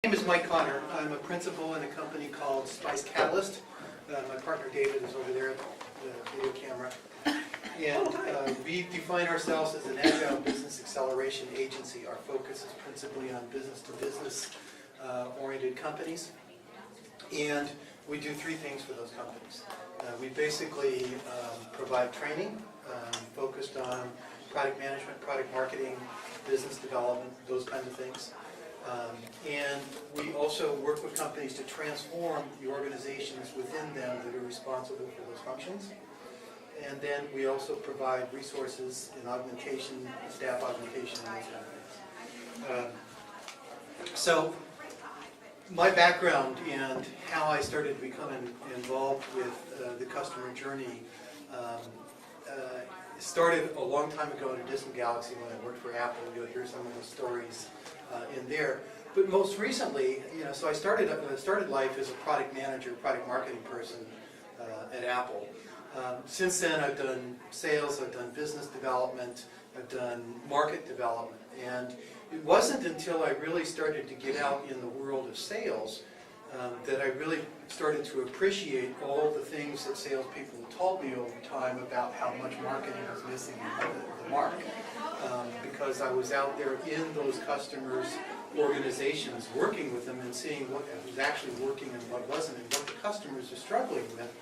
My name is Mike Connor. I'm a principal in a company called K.I.S.S. My partner David is over there at the video camera. And we define ourselves as an Agile business acceleration agency. Our focus is principally on business-to-business oriented companies. And we do three things for those companies. We basically provide training focused on product management, product marketing, business development, those kinds of things. And we also work with companies to transform the organizations within them that are responsible for those functions. And then we also provide resources in augmentation, staff augmentation, and those kind of things. So my background and how I started becoming involved with the customer journey started a long time ago in a distant galaxy when I worked for Apple. You'll hear some of the stories in there. But most recently, so I started life as a product manager, product marketing person at Apple. Since then, I've done sales, I've done business development, I've done market development. And it wasn't until I really started to get out in the world of sales that I really started to appreciate all the things that salespeople told me over time about how much marketing was missing the mark. Because I was out there in those customers' organizations, working with them and seeing what was actually working and what wasn't, and what the customers are struggling with,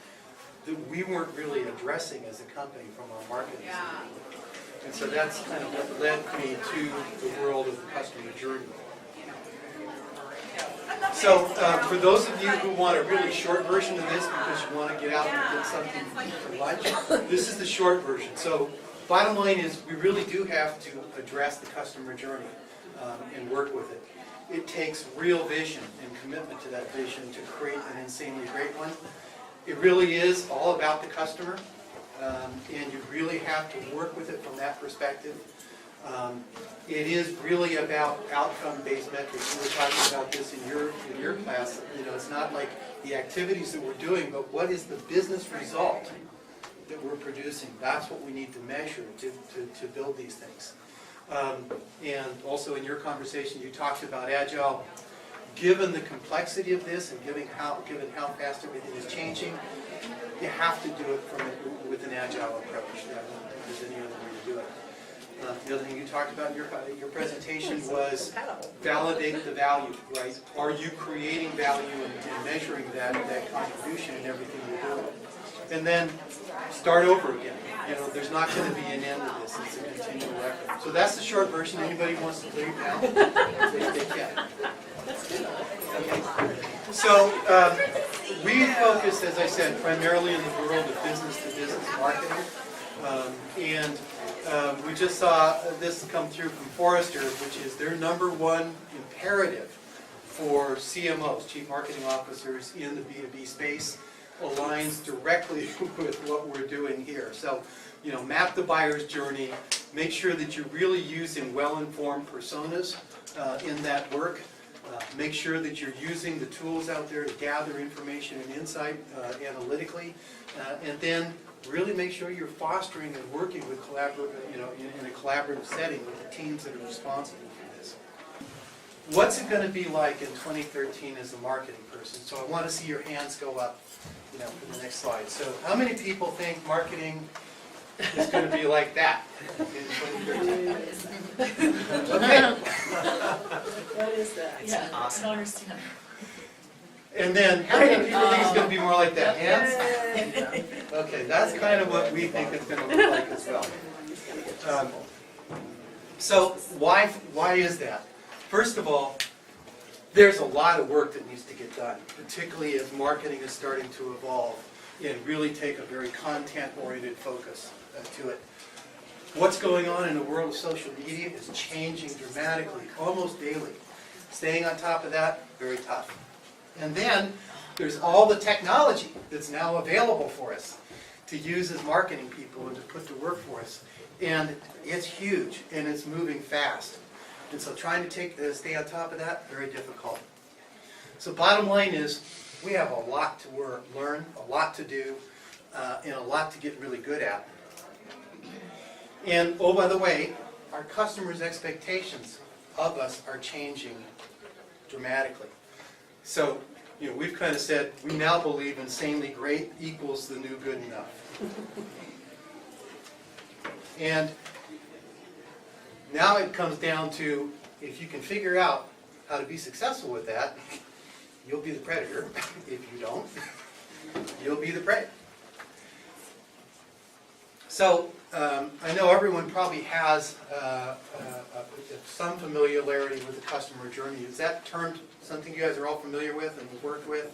that we weren't really addressing as a company from our marketing standpoint. And so that's kind of what led me to the world of the customer journey. So for those of you who want a really short version of this because you want to get out and get something for lunch, this is the short version. So bottom line is we really do have to address the customer journey and work with it. It takes real vision and commitment to that vision to create an insanely great one. It really is all about the customer, and you really have to work with it from that perspective. It is really about outcome-based metrics. We were talking about this in your class. It's not like the activities that we're doing, but what is the business result that we're producing? That's what we need to measure to build these things. And also in your conversation, you talked about Agile. Given the complexity of this and given how fast everything is changing, you have to do it with an Agile approach. I don't think there's any other way to do it. The other thing you talked about in your presentation was validate the value, right? Are you creating value and measuring that contribution in everything you're doing? And then start over again. There's not going to be an end to this. It's a continual effort. So that's the short version. Anybody wants to leave now? They can. Okay. So we focus, as I said, primarily in the world of business-to-business marketing. And we just saw this come through from Forrester, which is their #1 imperative for CMOs, Chief Marketing Officers in the B2B space, aligns directly with what we're doing here. So, map the buyer's journey, make sure that you're really using well-informed personas in that work. Make sure that you're using the tools out there to gather information and insight analytically, and then really make sure you're fostering and working with in a collaborative setting with the teams that are responsible for this. What's it going to be like in 2013 as a marketing person? So I want to see your hands go up, for the next slide. So how many people think marketing is going to be like that in 2013? Okay. What is that? Yeah, Awesome. I don't understand. And then, how many people think it's going to be more like that? Hands? Okay, that's kind of what we think it's going to look like as well. So why is that? First of all, there's a lot of work that needs to get done, particularly as marketing is starting to evolve and really take a very content-oriented focus to it. What's going on in the world of social media is changing dramatically, almost daily. Staying on top of that, very tough. And then there's all the technology that's now available for us to use as marketing people and to put to work for us. And it's huge, and it's moving fast. And so trying to stay on top of that, very difficult. So bottom line is, we have a lot to learn, a lot to do, and a lot to get really good at. And, oh, by the way, our customers' expectations of us are changing dramatically. So, we've kind of said, we now believe insanely great equals the new good enough. And now it comes down to, if you can figure out how to be successful with that, you'll be the predator. If you don't, you'll be the prey. So, I know everyone probably has some familiarity with the customer journey. Is that term something you guys are all familiar with and have worked with?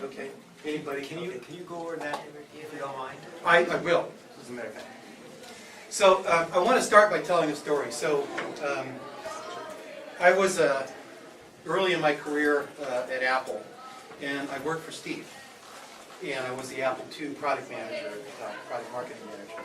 Okay. Anybody? Can you go over that if you don't mind? I will, as a matter of fact. So, I want to start by telling a story. So, I was early in my career at Apple, and I worked for Steve. And I was the Apple II product manager, product marketing manager.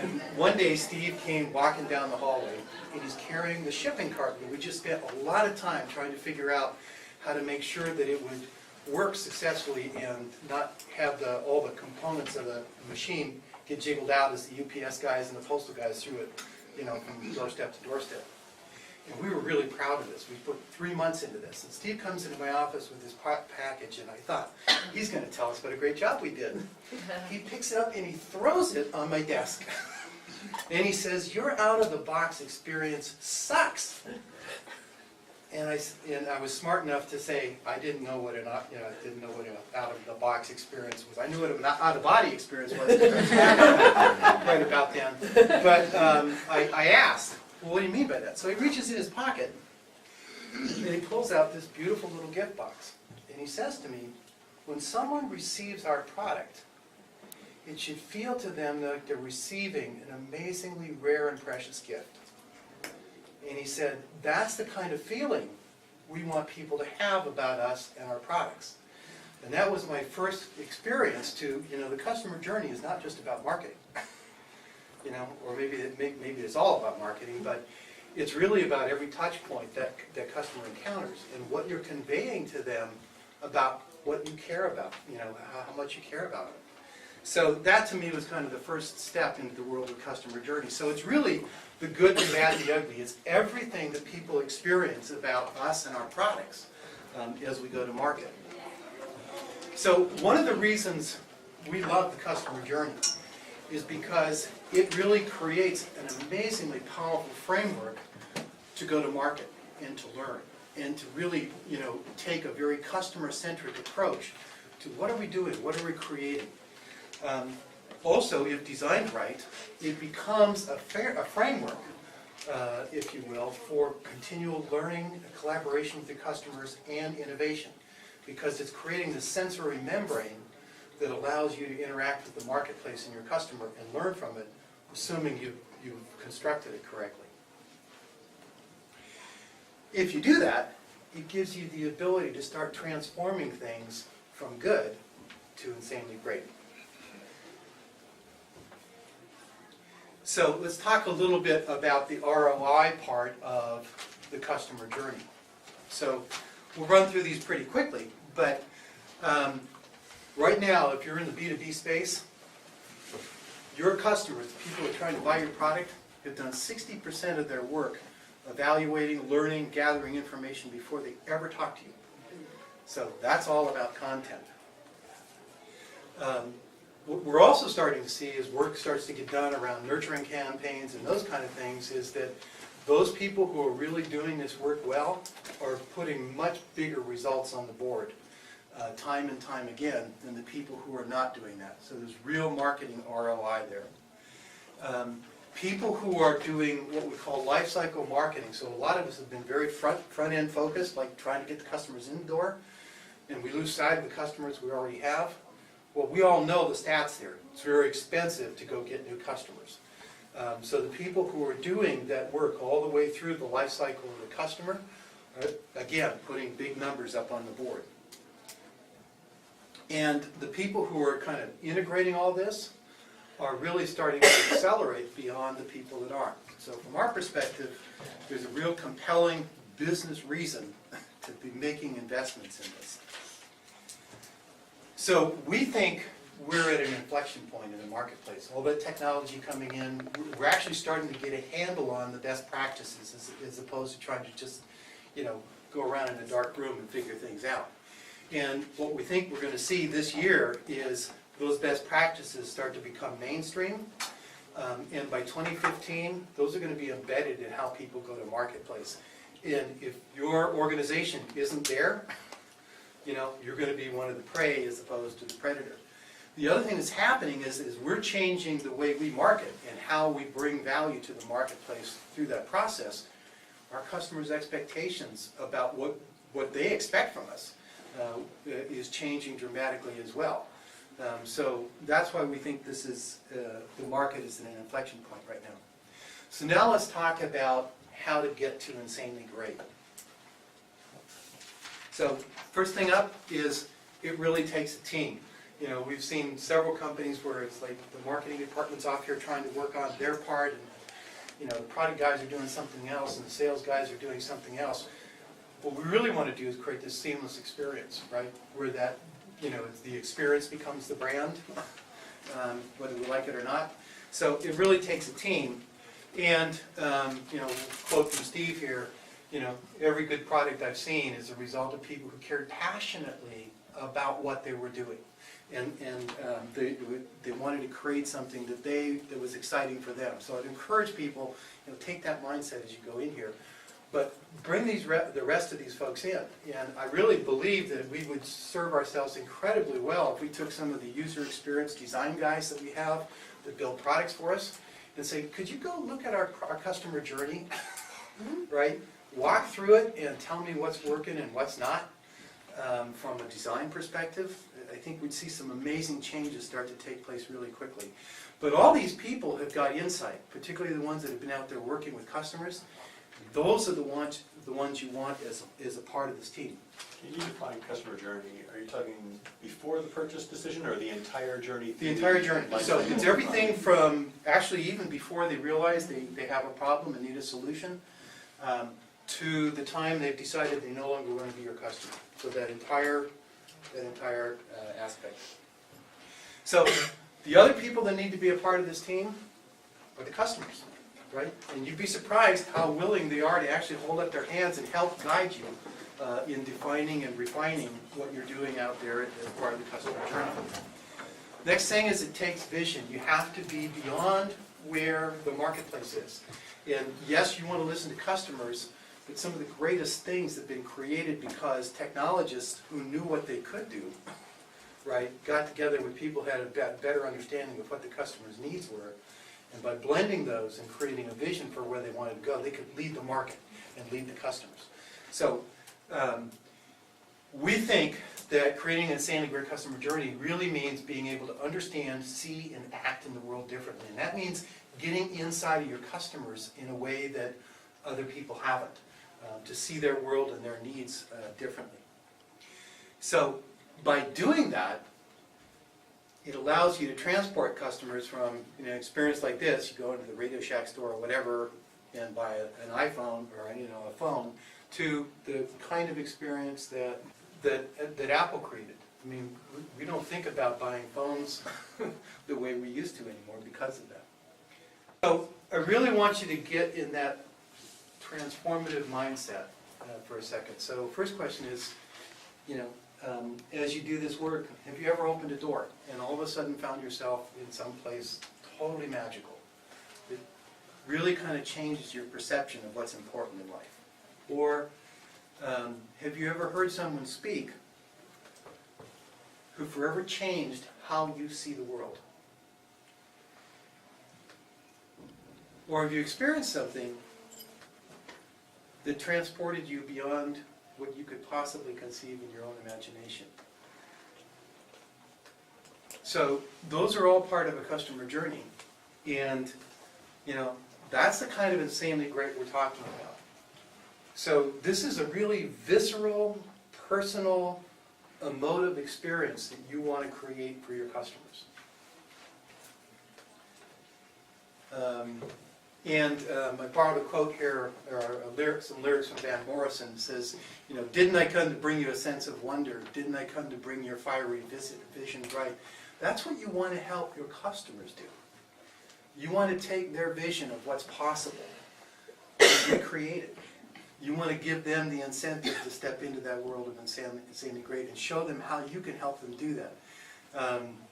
And one day Steve came walking down the hallway, and he's carrying the shipping cart that we just spent a lot of time trying to figure out how to make sure that it would work successfully and not have all the components of the machine get jiggled out as the UPS guys and the postal guys threw it, from doorstep to doorstep. And we were really proud of this. We put 3 months into this. And Steve comes into my office with this package, and I thought, he's going to tell us what a great job we did. He picks it up and he throws it on my desk. And he says, "Your out-of-the-box experience sucks." And I was smart enough to say, I didn't know what an out-of-the-box experience was. I knew what an out-of-body experience was right about then. But I asked, "Well, what do you mean by that?" So he reaches in his pocket, and he pulls out this beautiful little gift box. And he says to me, "When someone receives our product, it should feel to them like they're receiving an amazingly rare and precious gift." And he said, "That's the kind of feeling we want people to have about us and our products." And that was my first experience to, the customer journey is not just about marketing. Or maybe it's all about marketing, but it's really about every touch point that customer encounters and what you're conveying to them about what you care about, how much you care about it. So that to me was kind of the first step into the world of customer journey. So it's really the good, the bad, the ugly. It's everything that people experience about us and our products as we go to market. So one of the reasons we love the customer journey is because it really creates an amazingly powerful framework to go to market and to learn and to really, take a very customer-centric approach to what are we doing, what are we creating. Also, if designed right, it becomes a framework, if you will, for continual learning, collaboration with your customers, and innovation, because it's creating the sensory membrane that allows you to interact with the marketplace and your customer and learn from it, assuming you've constructed it correctly. If you do that, it gives you the ability to start transforming things from good to insanely great. So let's talk a little bit about the ROI part of the customer journey. So we'll run through these pretty quickly, but right now, if you're in the B2B space, your customers, the people that are trying to buy your product, have done 60% of their work evaluating, learning, gathering information before they ever talk to you. So that's all about content. What we're also starting to see as work starts to get done around nurturing campaigns and those kind of things is that those people who are really doing this work well are putting much bigger results on the board time and time again than the people who are not doing that. So there's real marketing ROI there. People who are doing what we call life cycle marketing, so a lot of us have been very front-end focused, like trying to get the customers in the door, and we lose sight of the customers we already have. Well, we all know the stats there. It's very expensive to go get new customers. So the people who are doing that work all the way through the life cycle of the customer are, again, putting big numbers up on the board. And the people who are kind of integrating all this are really starting to accelerate beyond the people that aren't. So from our perspective, there's a real compelling business reason to be making investments in this. So we think we're at an inflection point in the marketplace. All that technology coming in, we're actually starting to get a handle on the best practices as opposed to trying to just, go around in a dark room and figure things out. And what we think we're going to see this year is those best practices start to become mainstream. And by 2015, those are going to be embedded in how people go to marketplace. And if your organization isn't there, you're going to be one of the prey as opposed to the predator. The other thing that's happening is we're changing the way we market and how we bring value to the marketplace through that process. Our customers' expectations about what they expect from us is changing dramatically as well. So that's why we think this is, the market is at an inflection point right now. So now let's talk about how to get to insanely great. So first thing up is it really takes a team. We've seen several companies where it's like the marketing department's off here trying to work on their part, and the product guys are doing something else, and the sales guys are doing something else. What we really want to do is create this seamless experience, right? Where that, the experience becomes the brand, whether we like it or not. So it really takes a team. And, quote from Steve here, every good product I've seen is a result of people who cared passionately about what they were doing. And they wanted to create something that was exciting for them. So I'd encourage people, take that mindset as you go in here. But bring the rest of these folks in. And I really believe that we would serve ourselves incredibly well if we took some of the user experience design guys that we have that build products for us and say, could you go look at our customer journey, right? Walk through it and tell me what's working and what's not from a design perspective. I think we'd see some amazing changes start to take place really quickly. But all these people have got insight, particularly the ones that have been out there working with customers. Those are the ones you want as a part of this team. Can you define customer journey? Are you talking before the purchase decision or the entire journey? The entire journey. So it's everything from actually even before they realize they have a problem and need a solution to the time they've decided they no longer want to be your customer. So that entire aspect. So the other people that need to be a part of this team are the customers. Right? And you'd be surprised how willing they are to actually hold up their hands and help guide you in defining and refining what you're doing out there as part of the customer journey. Next thing is it takes vision. You have to be beyond where the marketplace is. And yes, you want to listen to customers, but some of the greatest things have been created because technologists who knew what they could do, right, got together with people who had a better understanding of what the customer's needs were. And by blending those and creating a vision for where they wanted to go, they could lead the market and lead the customers. So we think that creating an insanely great customer journey really means being able to understand, see, and act in the world differently. And that means getting inside of your customers in a way that other people haven't, to see their world and their needs differently. So by doing that, it allows you to transport customers from an experience like this. You go into the Radio Shack store or whatever and buy an iPhone or a phone to the kind of experience that Apple created. I mean, we don't think about buying phones the way we used to anymore because of that. So I really want you to get in that transformative mindset for a second. So first question is, as you do this work, have you ever opened a door and all of a sudden found yourself in some place totally magical? It really kind of changes your perception of what's important in life. Or have you ever heard someone speak who forever changed how you see the world? Or have you experienced something that transported you beyond what you could possibly conceive in your own imagination? So those are all part of a customer journey. And, that's the kind of insanely great we're talking about. So this is a really visceral, personal, emotive experience that you want to create for your customers. I borrowed a quote here, or some lyrics from Van Morrison. It says, didn't I come to bring you a sense of wonder? Didn't I come to bring your fiery vision bright? That's what you want to help your customers do. You want to take their vision of what's possible and recreate it. you want to give them the incentive to step into that world of insanely great and show them how you can help them do that.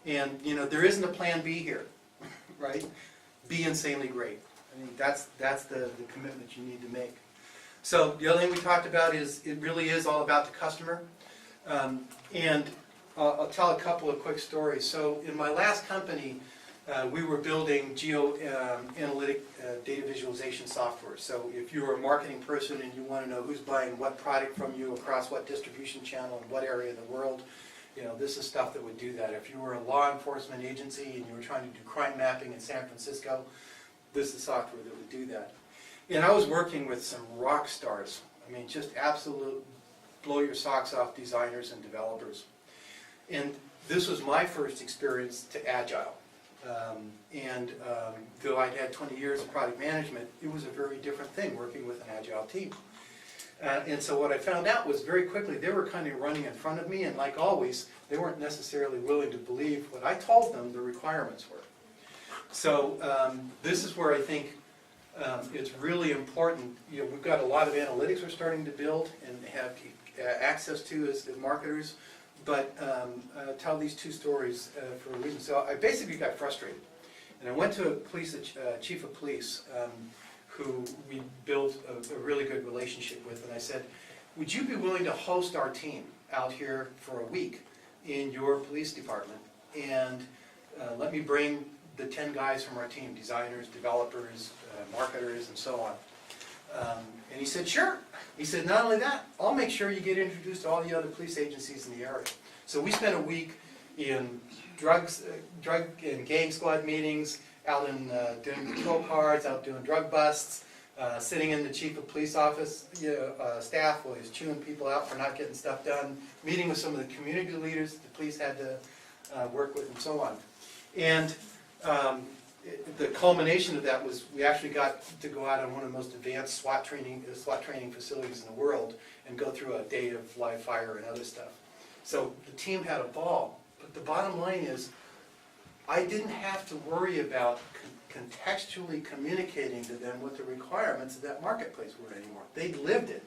And you know, there isn't a plan B here, right? Be insanely great. I mean, that's the commitment you need to make. So the other thing we talked about is it really is all about the customer. And I'll tell a couple of quick stories. So in my last company, we were building geo-analytic data visualization software. So if you're a marketing person and you want to know who's buying what product from you across what distribution channel in what area of the world, you know, this is stuff that would do that. If you were a law enforcement agency and you were trying to do crime mapping in San Francisco, this is software that would do that. And I was working with some rock stars. I mean, just absolute blow your socks off designers and developers. And this was my first experience to Agile. Though I'd had 20 years of product management, it was a very different thing working with an Agile team. And so what I found out was very quickly they were kind of running in front of me, and like always, they weren't necessarily willing to believe what I told them the requirements were. So this is where I think it's really important. You know, we've got a lot of analytics we're starting to build and have access to as marketers, but I'll tell these two stories for a reason. So I basically got frustrated, and I went to a chief of police who we built a really good relationship with, and I said, would you be willing to host our team out here for a week in your police department, and let me bring the 10 guys from our team, designers, developers, marketers, and so on. And he said, sure. He said, not only that, I'll make sure you get introduced to all the other police agencies in the area. So we spent a week in drug and gang squad meetings, out in doing patrol cards, out doing drug busts, sitting in the chief of police office staff while he's chewing people out for not getting stuff done, meeting with some of the community leaders that the police had to work with, and so on. And the culmination of that was we actually got to go out on one of the most advanced SWOT training facilities in the world and go through a day of live fire and other stuff. So the team had a ball, but the bottom line is I didn't have to worry about contextually communicating to them what the requirements of that marketplace were anymore. They'd lived it.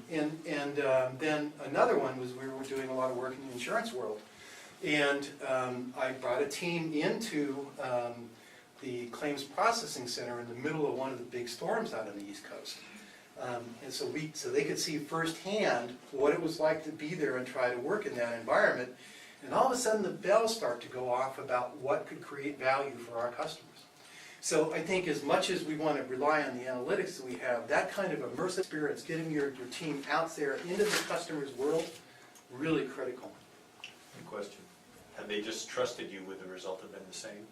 Then another one was we were doing a lot of work in the insurance world. And I brought a team into the claims processing center in the middle of one of the big storms out on the East Coast. And so they could see firsthand what it was like to be there and try to work in that environment. And all of a sudden the bells start to go off about what could create value for our customers. So I think as much as we want to rely on the analytics that we have, that kind of immersive experience, getting your team out there into the customer's world, really critical. Good question. Have they just trusted you with the result have been the same?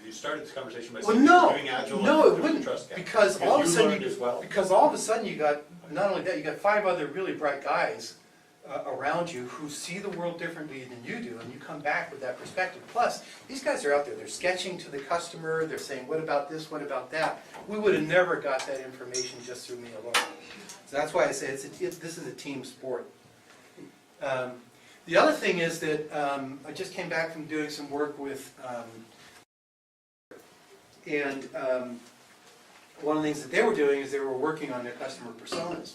You started this conversation by saying you're doing Agile. No, and it wouldn't, trust gap. because all of a sudden you got, not only that, you got 5 other really bright guys around you who see the world differently than you do, and you come back with that perspective. Plus, these guys are out there, they're sketching to the customer, they're saying, what about this, what about that? We would have never got that information just through me alone. So that's why I say this is a team sport. The other thing is that I just came back from doing some work with, one of the things that they were doing is they were working on their customer personas.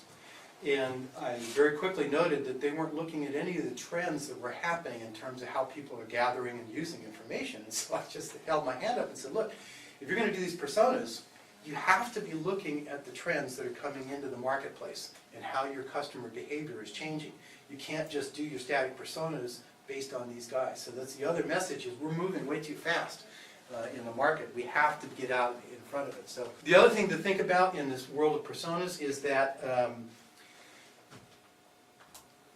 And I very quickly noted that they weren't looking at any of the trends that were happening in terms of how people are gathering and using information. And so I just held my hand up and said, look, if you're going to do these personas, you have to be looking at the trends that are coming into the marketplace and how your customer behavior is changing. You can't just do your static personas based on these guys. So that's the other message, is we're moving way too fast in the market. We have to get out in front of it. So the other thing to think about in this world of personas is that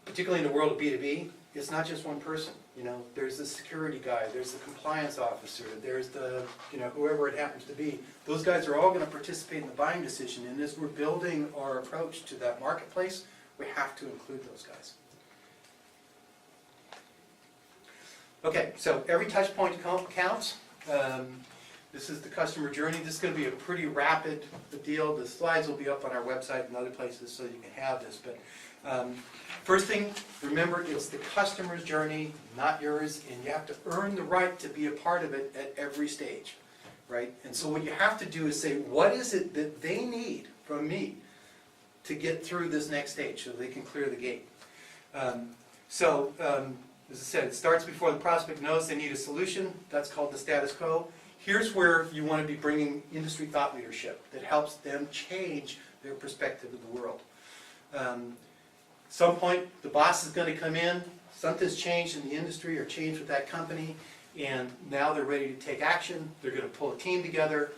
particularly in the world of B2B, it's not just one person. You know, there's the security guy, there's the compliance officer, there's the, whoever it happens to be. Those guys are all going to participate in the buying decision, and as we're building our approach to that marketplace, we have to include those guys. Okay, so every touch point counts. This is the customer journey. This is going to be a pretty rapid deal. The slides will be up on our website and other places so you can have this. But first thing, remember, it's the customer's journey, not yours, and you have to earn the right to be a part of it at every stage, right? And so what you have to do is say, what is it that they need from me to get through this next stage so they can clear the gate. As I said, it starts before the prospect knows they need a solution. That's called the status quo. Here's where you want to be bringing industry thought leadership that helps them change their perspective of the world. Some point, the boss is going to come in, something's changed in the industry or changed with that company, and now they're ready to take action. They're going to pull a team together.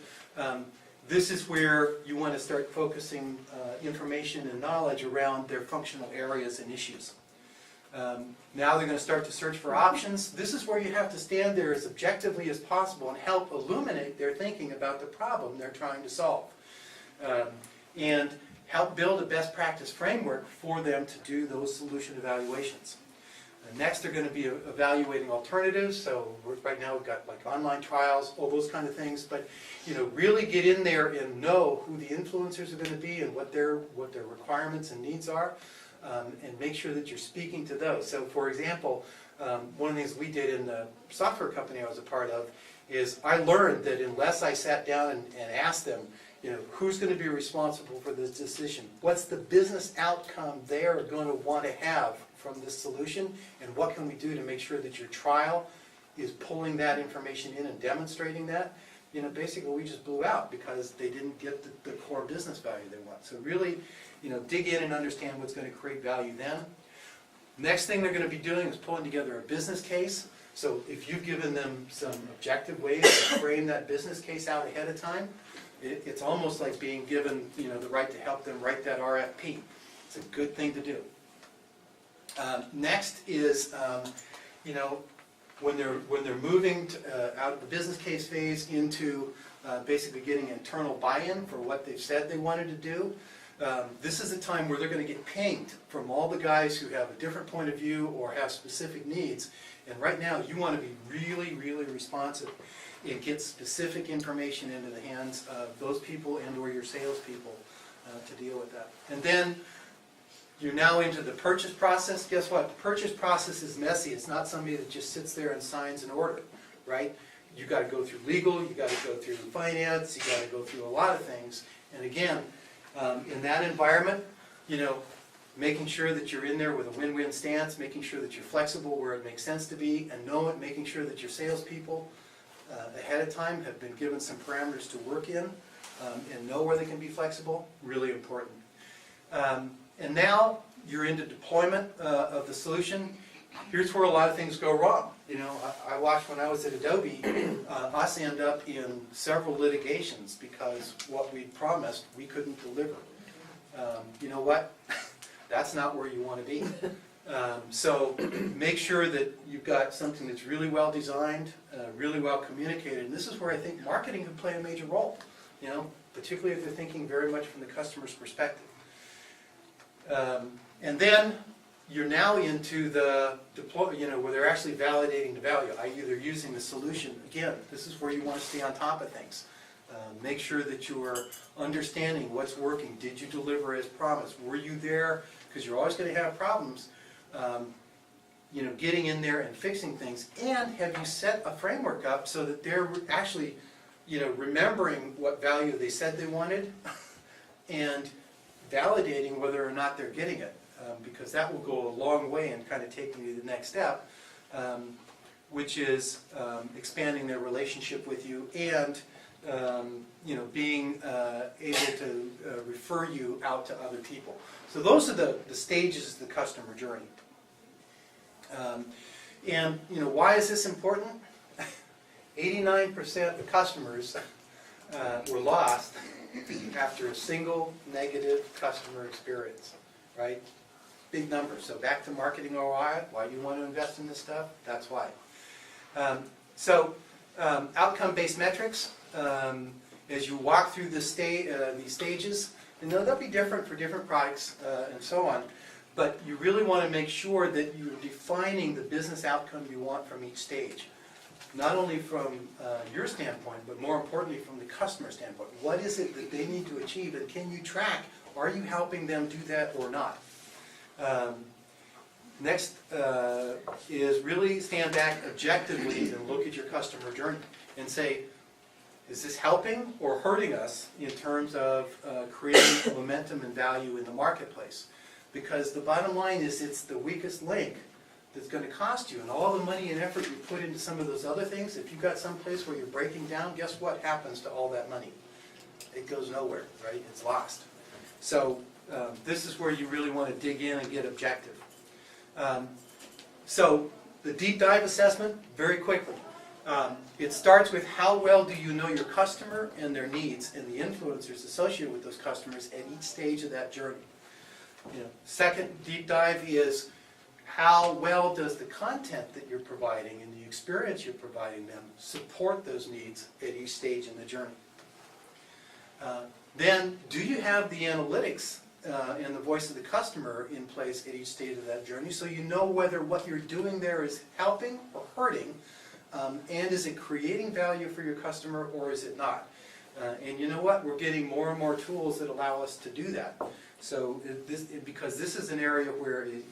This is where you want to start focusing information and knowledge around their functional areas and issues. Now they're going to start to search for options. This is where you have to stand there as objectively as possible and help illuminate their thinking about the problem they're trying to solve. And help build a best practice framework for them to do those solution evaluations. Next, they're going to be evaluating alternatives. So right now we've got like online trials, all those kind of things. But really get in there and know who the influencers are going to be and what their requirements and needs are, and make sure that you're speaking to those. So, for example, one of the things we did in the software company I was a part of is I learned that unless I sat down and asked them, who's going to be responsible for this decision? What's the business outcome they're going to want to have from this solution? And what can we do to make sure that your trial is pulling that information in and demonstrating that? Basically we just blew out because they didn't get the core business value they want. So really, dig in and understand what's going to create value then. Next thing they're going to be doing is pulling together a business case. So if you've given them some objective ways to frame that business case out ahead of time, it's almost like being given the right to help them write that RFP. It's a good thing to do. Next is when they're moving out of the business case phase into basically getting internal buy-in for what they've said they wanted to do. This is a time where they're going to get pinged from all the guys who have a different point of view or have specific needs. And right now you want to be really, really responsive and get specific information into the hands of those people and or your salespeople to deal with that. And then you're now into the purchase process. Guess what? The purchase process is messy. It's not somebody that just sits there and signs an order, right? You got to go through legal, you got to go through finance, you got to go through a lot of things. And again, in that environment, making sure that you're in there with a win-win stance, making sure that you're flexible where it makes sense to be, and making sure that your salespeople ahead of time have been given some parameters to work in and know where they can be flexible, really important. And now you're into deployment of the solution. Here's where a lot of things go wrong. I watched when I was at Adobe, us end up in several litigations because what we promised we couldn't deliver. You know what? That's not where you want to be. So make sure that you've got something that's really well designed, really well communicated. And this is where I think marketing can play a major role, particularly if they're thinking very much from the customer's perspective. And then you're now into the deploy, where they're actually validating the value, i.e. they're using the solution. Again, this is where you want to stay on top of things. Make sure that you're understanding what's working. Did you deliver as promised? Were you there? Because you're always going to have problems, getting in there and fixing things. And have you set a framework up so that they're actually, remembering what value they said they wanted and validating whether or not they're getting it, because that will go a long way in kind of taking you to the next step, which is expanding their relationship with you and being able to refer you out to other people. So those are the stages of the customer journey. And why is this important? 89% of the customers were lost after a single negative customer experience, right? Big number. So back to marketing ROI, why do you want to invest in this stuff? That's why. Outcome-based metrics, as you walk through these stages, they'll be different for different products and so on, but you really want to make sure that you're defining the business outcome you want from each stage. Not only from your standpoint, but more importantly from the customer standpoint. What is it that they need to achieve, and can you track, are you helping them do that or not? Next is really stand back objectively and look at your customer journey and say, Is this helping or hurting us in terms of creating momentum and value in the marketplace? Because the bottom line is it's the weakest link that's going to cost you. And all the money and effort you put into some of those other things, if you've got some place where you're breaking down, guess what happens to all that money? It goes nowhere, right? It's lost. So this is where you really want to dig in and get objective. So the deep dive assessment, very quickly. It starts with how well do you know your customer and their needs and the influencers associated with those customers at each stage of that journey. Second deep dive is how well does the content that you're providing and the experience you're providing them support those needs at each stage in the journey. Then, do you have the analytics and the voice of the customer in place at each stage of that journey so you know whether what you're doing there is helping or hurting, and is it creating value for your customer or is it not? And you know what? We're getting more and more tools that allow us to do that. So because this is an area where it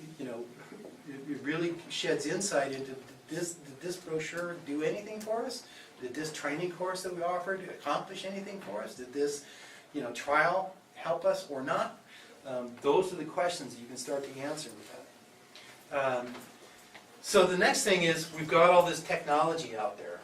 really sheds insight into did this brochure do anything for us? Did this training course that we offered accomplish anything for us? Did this trial help us or not? Those are the questions you can start to answer with that. So the next thing is we've got all this technology out there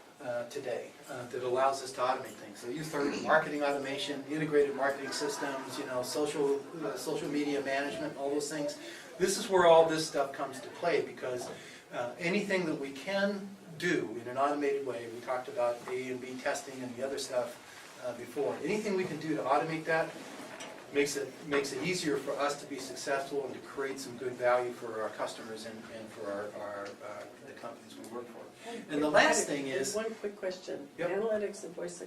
today that allows us to automate things. So you've heard of marketing automation, integrated marketing systems, social media management, all those things. This is where all this stuff comes to play because anything that we can do in an automated way, we talked about A and B testing and the other stuff before. Anything we can do to automate that makes it easier for us to be successful and to create some good value for our customers and for the companies we work for. And the last thing is... One quick question. Yep. Analytics and voice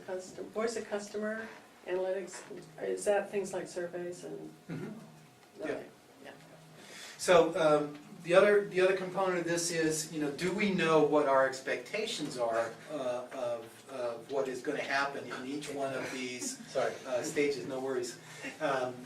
of customer analytics, is that things like surveys and... Mm-hmm. Okay. Yeah. So the other component of this is, do we know what our expectations are of what is going to happen in each one of these stages? No worries.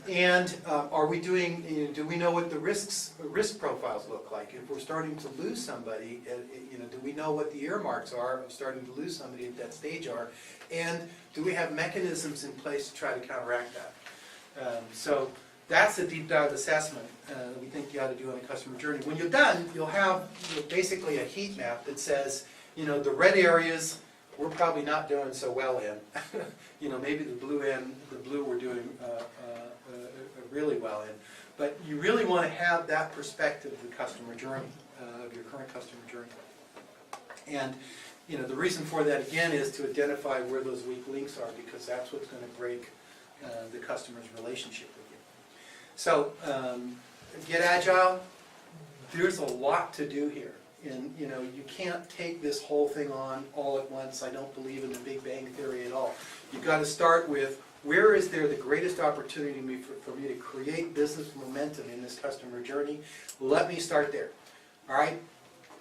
And are we doing? Do we know what the risk profiles look like? If we're starting to lose somebody, do we know what the earmarks are of starting to lose somebody at that stage are? And do we have mechanisms in place to try to counteract that? So that's a deep dive assessment that we think you ought to do on a customer journey. When you're done, you'll have basically a heat map that says, the red areas we're probably not doing so well in. Maybe the blue we're doing really well in. But you really want to have that perspective of the customer journey, of your current customer journey. And the reason for that again is to identify where those weak links are, because that's what's going to break the customer's relationship with you. So, get agile. There's a lot to do here. And you can't take this whole thing on all at once. I don't believe in the Big Bang Theory at all. You've got to start with where is there the greatest opportunity for me to create business momentum in this customer journey? Let me start there. All right?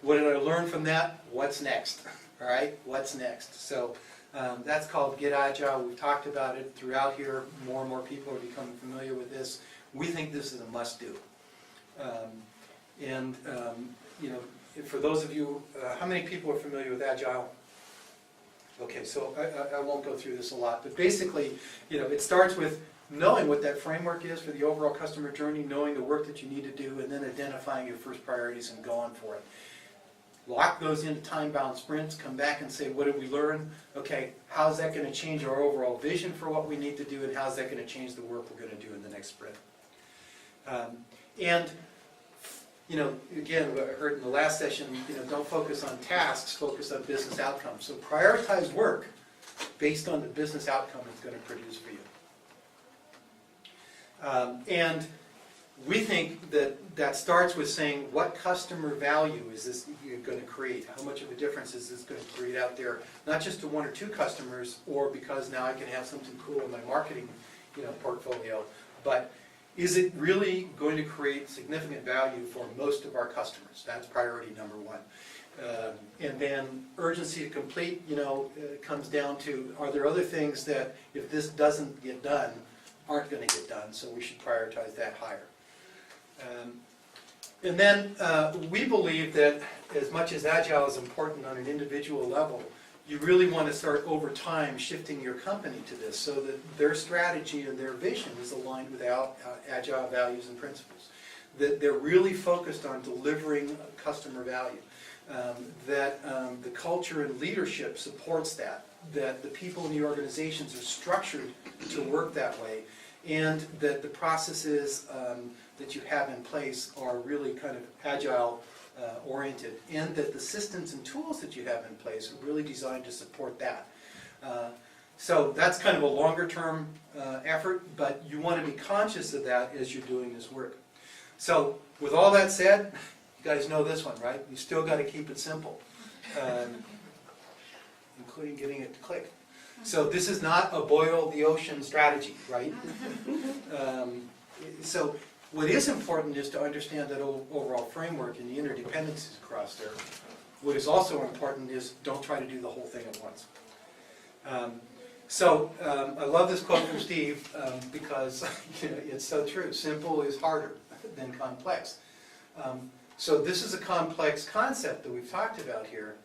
What did I learn from that? What's next? All right? What's next? So that's called Get Agile. We've talked about it throughout here. More and more people are becoming familiar with this. We think this is a must-do. For those of you, how many people are familiar with Agile? Okay, so I won't go through this a lot, but basically, it starts with knowing what that framework is for the overall customer journey, knowing the work that you need to do, and then identifying your first priorities and going for it. Lock those into time-bound sprints, come back and say, what did we learn? Okay, how's that going to change our overall vision for what we need to do, and how's that going to change the work we're going to do in the next sprint? Again, what I heard in the last session, don't focus on tasks, focus on business outcomes. So prioritize work based on the business outcome it's going to produce for you. And we think that starts with saying, what customer value is this going to create? How much of a difference is this going to create out there? Not just to one or two customers, or because now I can have something cool in my marketing portfolio, but is it really going to create significant value for most of our customers? That's priority number one. And then urgency to complete, comes down to, are there other things that, if this doesn't get done, aren't going to get done, so we should prioritize that higher. And then we believe that as much as Agile is important on an individual level, you really want to start over time shifting your company to this so that their strategy and their vision is aligned with Agile values and principles. That they're really focused on delivering customer value. That the culture and leadership supports that. That the people in the organizations are structured to work that way. And that the processes that you have in place are really kind of Agile oriented, and that the systems and tools that you have in place are really designed to support that. So that's kind of a longer term effort, but you want to be conscious of that as you're doing this work. So with all that said, you guys know this one, right? You still got to keep it simple, including getting it to click. So this is not a boil the ocean strategy, right? So what is important is to understand that overall framework and the interdependencies across there. What is also important is don't try to do the whole thing at once. I love this quote from Steve because it's so true. Simple is harder than complex. So this is a complex concept that we've talked about here,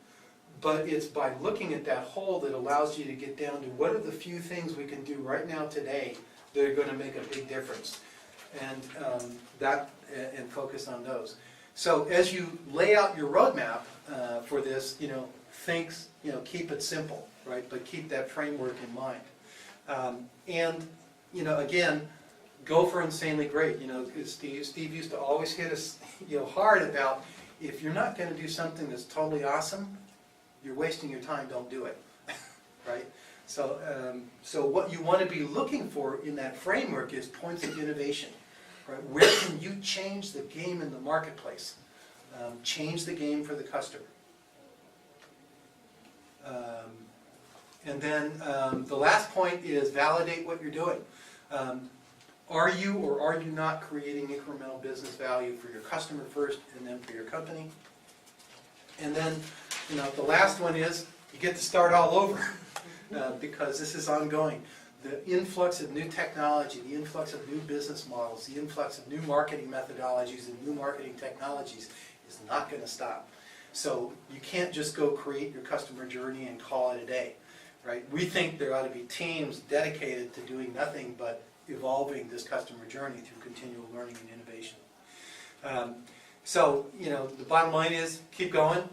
but it's by looking at that whole that allows you to get down to what are the few things we can do right now today that are going to make a big difference. And and focus on those. So as you lay out your roadmap for this, keep it simple, right? But keep that framework in mind. Again, go for insanely great. Steve used to always hit us, hard about if you're not going to do something that's totally awesome, you're wasting your time. Don't do it, right? So what you want to be looking for in that framework is points of innovation. Right? Where can you change the game in the marketplace? Change the game for the customer. And then the last point is validate what you're doing. Are you or are you not creating incremental business value for your customer first and then for your company? And then the last one is you get to start all over. Because this is ongoing. The influx of new technology, the influx of new business models, the influx of new marketing methodologies and new marketing technologies is not going to stop. So you can't just go create your customer journey and call it a day, right? We think there ought to be teams dedicated to doing nothing but evolving this customer journey through continual learning and innovation. The bottom line is keep going.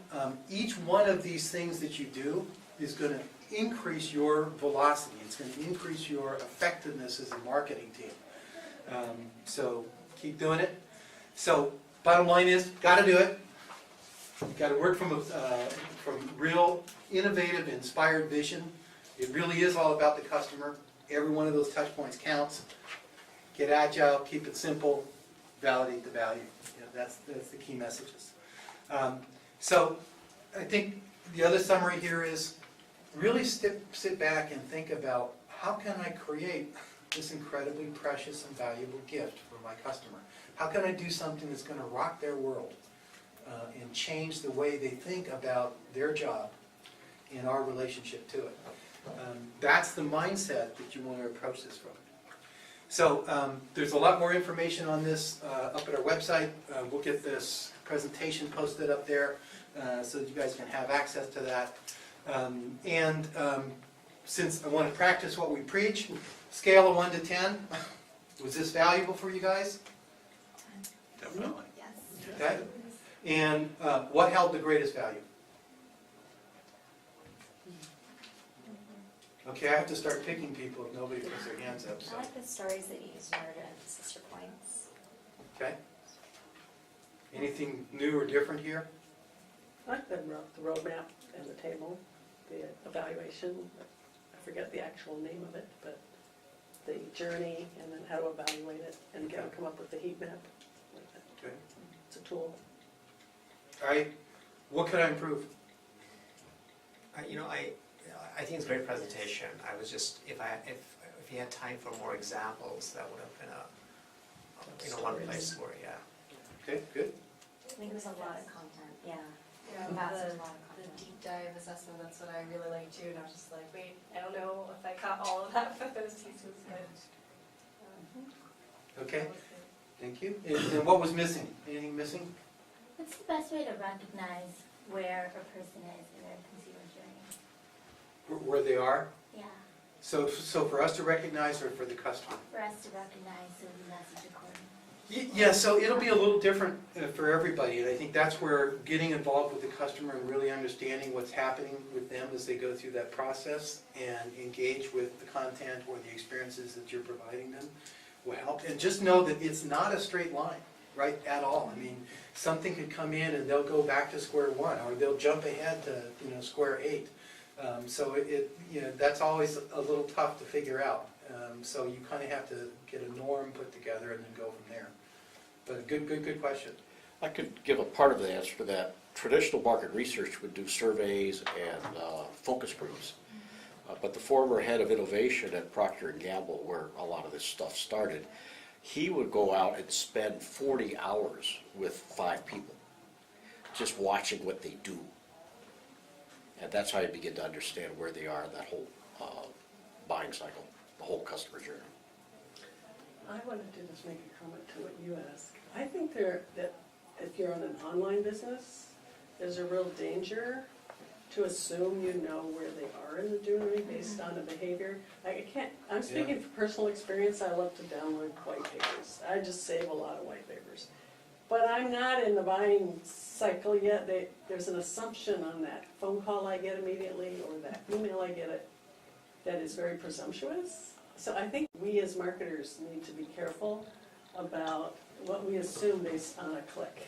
Each one of these things that you do is going to increase your velocity. It's going to increase your effectiveness as a marketing team. So keep doing it. So bottom line is, got to do it. Got to work from real innovative, inspired vision. It really is all about the customer. Every one of those touch points counts. Get agile, keep it simple, validate the value. That's the key messages. So I think the other summary here is really sit back and think about how can I create this incredibly precious and valuable gift for my customer? How can I do something that's going to rock their world and change the way they think about their job and our relationship to it? That's the mindset that you want to approach this from. So there's a lot more information on this up at our website. We'll get this presentation posted up there so that you guys can have access to that. Since I want to practice what we preach, scale of 1 to 10, was this valuable for you guys? Definitely. Yes. Okay. And what held the greatest value? Okay, I have to start picking people if nobody puts their hands up. So. I like the stories that you used in order to emphasize your points. Okay. Anything new or different here? I like the roadmap and the table, the evaluation. I forget the actual name of it, but the journey and then how to evaluate it and come up with the heat map. Like that. Okay. It's a tool. All right. What can I improve? I think it's a great presentation. I was just, if you had time for more examples, that would have been one place where, Okay, good. I think there's a lot of content, yeah. Yeah, There's the a lot of content. deep dive assessment, that's what I really like too, and I was just like, wait, I don't know if I caught all of that, but those pieces, but. Okay, thank you. And what was missing? Anything missing? What's the best way to recognize where a person is in their consumer journey? where they are? Yeah, So for us to recognize or for the customer? for us to recognize the message accordingly. Yeah, so it'll be a little different for everybody, and I think that's where getting involved with the customer and really understanding what's happening with them as they go through that process and engage with the content or the experiences that you're providing them will help. And just know that it's not a straight line, right, at all. I mean, something could come in and they'll go back to square one, or they'll jump ahead to, square 8. So that's always a little tough to figure out. So you kind of have to get a norm put together and then go from there. But good question. I could give a part of the answer to that. Traditional market research would do surveys and focus groups. But the former head of innovation at Procter & Gamble, where a lot of this stuff started, he would go out and spend 40 hours with 5 people, just watching what they do. And that's how you begin to understand where they are in that whole buying cycle, the whole customer journey. I wanted to just make a comment to what you asked. I think that if you're on an online business, there's a real danger to assume you know where they are in the journey based on the behavior. I'm speaking from personal experience. I love to download white papers. I just save a lot of white papers. But I'm not in the buying cycle yet. There's an assumption on that phone call I get immediately or that email I get that is very presumptuous. So I think we as marketers need to be careful about what we assume based on a click,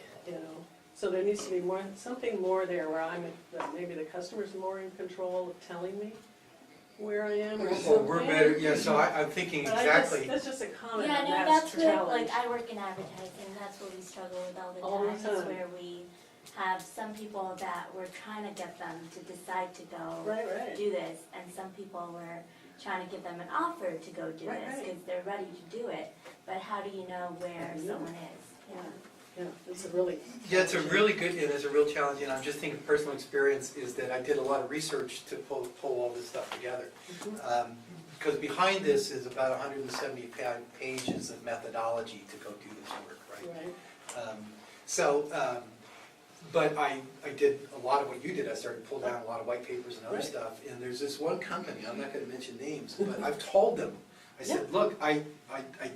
So there needs to be something more there where maybe the customer's more in control of telling me where I am or something. Well, we're better, yeah, so I'm thinking But exactly. that's just a comment Yeah, on no, that that's good, challenge. like, I work in advertising, that's what we struggle with all All the the time, is time. where we have some people that we're trying to get them to decide to go Right. do this, and some people we're trying to give them an offer to go do Right, this, right. because they're ready to do it, but how do you know where Yeah. someone is? Yeah. Yeah, it's a really. Yeah, it's a really good, and it's a real challenge, and I'm just thinking personal experience is that I did a lot of research to pull all this stuff together. Because behind this is about 175 pages of methodology to go do this work, right? Right. But I did a lot of what you did. I started to pull down a lot of white papers and other Right. stuff, and there's this one company, I'm not gonna mention names, but I've told them, I said, look, I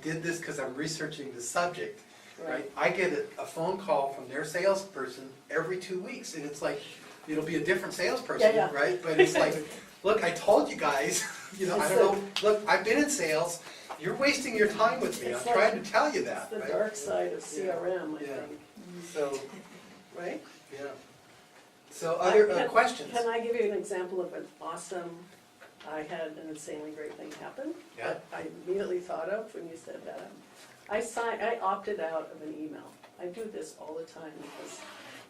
did this because I'm researching the subject. Right? I get a phone call from their salesperson every 2 weeks, and it's like, it'll be a different salesperson, Yeah. right? But it's like, look, I told you guys, I don't know, look, I've been in sales, you're wasting your time with me, I'm It's like- trying to tell you that, It's the right? dark side of CRM, I Yeah. think, So, right? yeah. So other questions? Can I give you an example of an awesome, I had an insanely great thing happen? Yeah. That I immediately thought of when you said that. I opted out of an email. I do this all the time because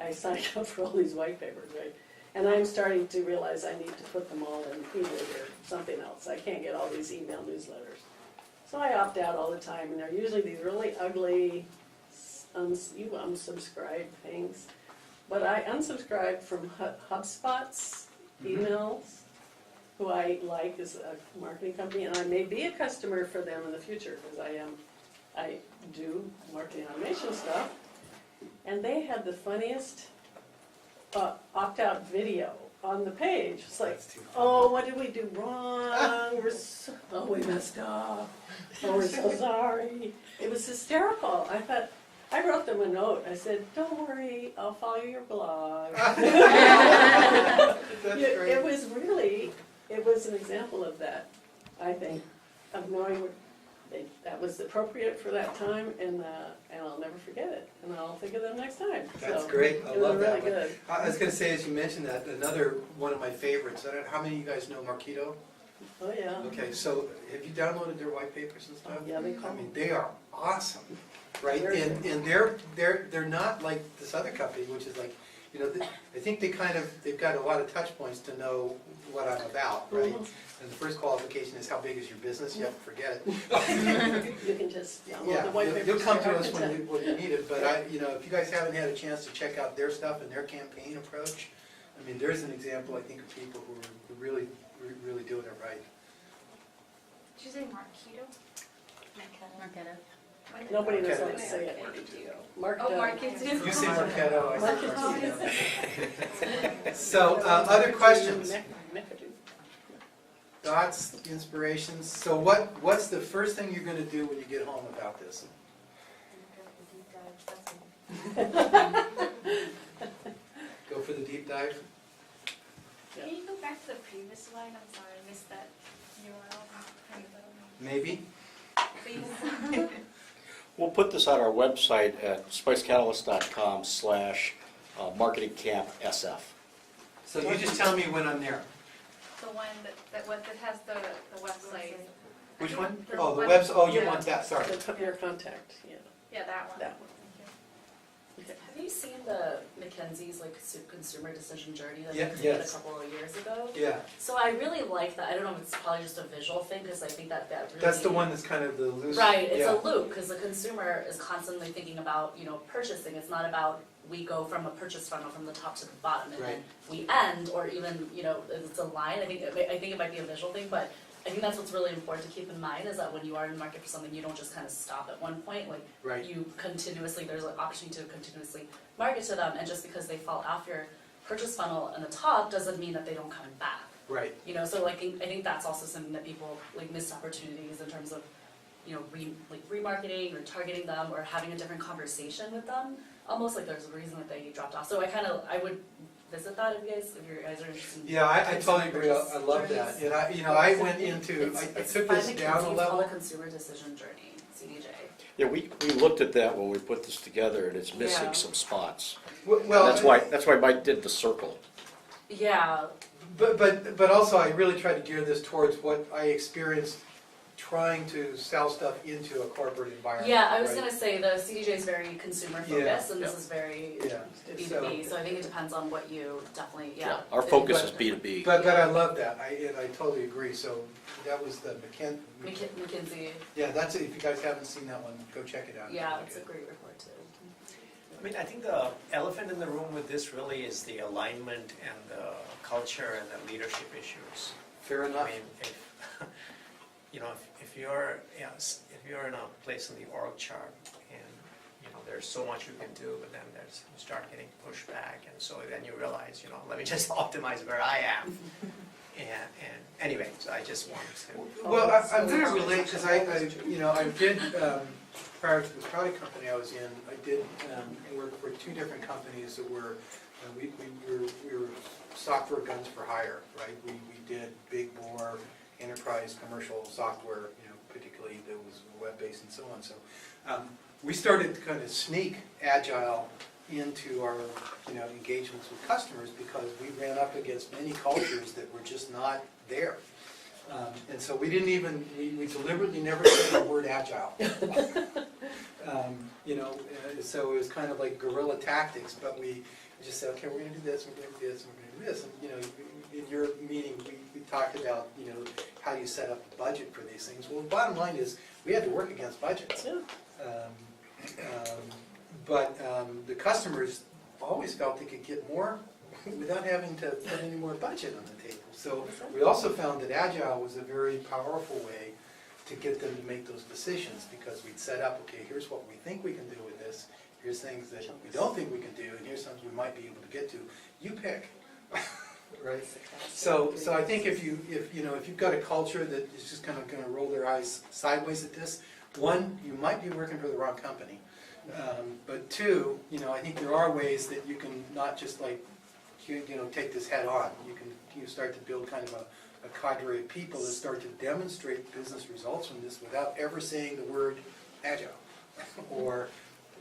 I signed up for all these white papers, right? And I'm starting to realize I need to put them all in e-reader or something else. I can't get all these email newsletters. So I opt out all the time, and they're usually these really ugly, you unsubscribe things. But I unsubscribed from HubSpot's emails, who I like as a marketing company, and I may be a customer for them in the future, because I do marketing automation stuff. And they had the funniest opt-out video on the page. It's like, That's too funny. oh, what did we do wrong? We messed up. Oh, we're so sorry. It was hysterical. I wrote them a note. I said, don't worry, I'll follow your blog. That's great. It was an example of that, I think, of knowing that was appropriate for that time, and I'll never forget it, and I'll think of them next time. That's So, great, I it was love that really one. good. I was gonna say, as you mentioned that, another one of my favorites, how many of you guys know Marketo? Oh, yeah. Okay, so have you downloaded their white papers and stuff? Yeah, they call I me. mean, they are awesome, right? Very And they're not like this other company, which is like, I think they've got a lot of touch points to know what I'm about, right? Mhm. And the first qualification is how big is your business, you have to forget it. You can just download the Yeah, white you'll papers. come to there. us when you need it, but if you guys haven't had a chance to check out their stuff and their campaign approach, I mean, there's an example, I think, of people who are really doing it right. Did you say Marketo? Marketo. Nobody knows how Okay. to say it. Oh, Marketo. Marketo. You say Marketo, I say Marketo. Marketo. So, other questions? McAdoo. thoughts, inspirations? So what's the first thing you're gonna do when you get home about this? Go for the deep dive? Can you go back to the previous slide? I'm sorry, I missed that URL. Maybe? Please. We'll put this on our website at spicecatalyst.com/marketingcampsf. So you just tell me when I'm there. The one that has the website. Which one? The Oh, the one- webs, oh, you yeah. want that, sorry. Your contact, yeah, Yeah, that one. that one. Okay. Have you seen the McKinsey's like consumer decision journey that Yeah, they did yes. a couple of years ago? Yeah, So I really like that. I don't know if it's probably just a visual thing because I think that really that's the one that's kind of the loose. Right, it's yeah. a loop because the consumer is constantly thinking about purchasing. It's not about we go from a purchase funnel from the top to the bottom and Right. then we end, or even it's a line. I think it might be a visual thing, but I think that's what's really important to keep in mind is that when you are in the market for something, you don't just kind of stop at one point. Like Right. you continuously, there's an opportunity to continuously market to them, and just because they fall off your purchase funnel in the top doesn't mean that they don't come back. Right, So like I think that's also something that people like miss opportunities in terms of remarketing or targeting them or having a different conversation with them. Almost like there's a reason that they dropped off. So I would visit that if you guys are interested. In yeah, I totally agree, I purchase love that. journeys. And I went into, I It's took by this down a McKinsey, it's level. called the Consumer Decision Journey, CDJ. Yeah, we looked at that when we put this together, and it's missing Yeah. some spots. Well, That's why Mike did the circle. Yeah, but also I really tried to gear this towards what I experienced trying to sell stuff into a corporate environment. yeah. I was right? gonna say the CDJ is very consumer focused, Yeah. and this is very Yeah. B2B. So I think it depends on what you definitely Our focus is B2B. But I love that, and I totally agree, so that was the McKinsey. yeah, that's it, if you guys haven't seen that one, go check it out. Yeah, it's a great report too. I mean, I think the elephant in the room with this really is the alignment and the culture and the leadership issues. Fair I enough. mean, if you're in a place in the org chart and, there's so much you can do, but then you start getting pushback, and so then you realize, let me just optimize where I am. And anyway, so I just wanted to. Well, I'm going to relate, because I did, prior to the product company I was in, I did work for two different companies that were, we were software guns for hire, right? We did big bore enterprise commercial software, particularly that was web-based and so on. So we started to kind of sneak Agile into our engagements with customers because we ran up against many cultures that were just not there. And so we didn't even, we deliberately never said the word Agile. So it was kind of like guerrilla tactics, but we just said, okay, we're going to do this, we're going to do this, and we're going to do this. And in your meeting, we talked about how you set up the budget for these things. Well, the bottom line is we had to work against budgets. But the customers always felt they could get more without having to put any more budget on the table. So we also found that Agile was a very powerful way to get them to make those decisions, because we'd set up, okay, here's what we think we can do with this, here's things that we don't think we can do, and here's things we might be able to get to. You pick, right? So I think if you've got a culture that is just kind of going to roll their eyes sideways at this, one, you might be working for the wrong company. But two, I think there are ways that you can not just take this head on. You start to build kind of a cadre of people that start to demonstrate business results from this without ever saying the word Agile or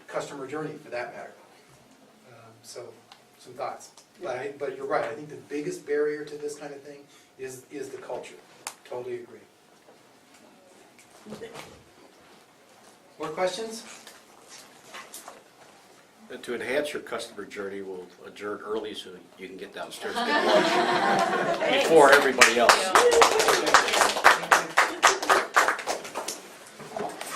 customer journey for that matter. So some thoughts. But you're right. I think the biggest barrier to this kind of thing is the culture. Totally agree. More questions? And to enhance your customer journey, we'll adjourn early so you can get downstairs and get lunch before everybody else. Yeah.